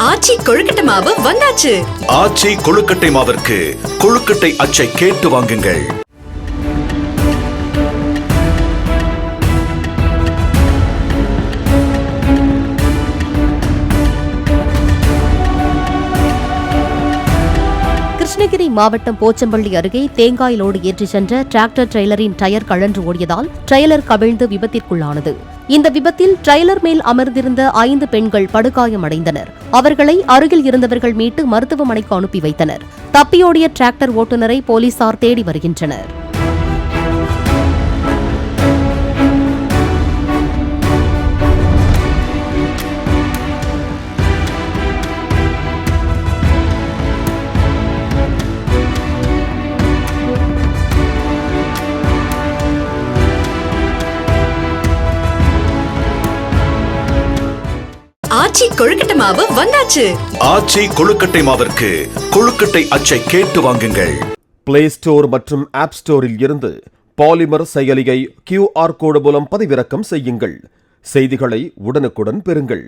ஆச்சி கொழுக்கட்டை மாவு வந்தாச்சு. ஆச்சி கொழுக்கட்டை மாவிற்கு கொழுக்கட்டை அச்சை கேட்டு வாங்குங்கள். கிருஷ்ணகிரி மாவட்டம் போச்சம்பள்ளி அருகே தேங்காய் லோடு ஏற்றிச் சென்ற டிராக்டர் டிரெய்லரின் டயர் கழன்று ஓடியதால் டிரெய்லர் கவிழ்ந்து விபத்திற்குள்ளானது. இந்த விபத்தில் டிரெய்லர் மேல் அமர்ந்திருந்த 5 பெண்கள் படுகாயமடைந்தனர். அவர்களை அருகில் இருந்தவர்கள் மீட்டு மருத்துவமனைக்கு அனுப்பி வைத்தனர். தப்பியோடிய டிராக்டர் ஓட்டுநரை போலீசார் தேடி வருகின்றனர். ஆச்சி கொழுக்கட்டை மாவு வந்தாச்சு. ஆச்சி கொழுக்கட்டை மாவிற்கு கொழுக்கட்டை அச்சை கேட்டு வாங்குங்கள். பிளே ஸ்டோர் மற்றும் ஆப் ஸ்டோரில் இருந்து பாலிமர் செயலியை QR கோடு மூலம் பதிவிறக்கம் செய்யுங்கள். செய்திகளை உடனுக்குடன் பெறுங்கள்.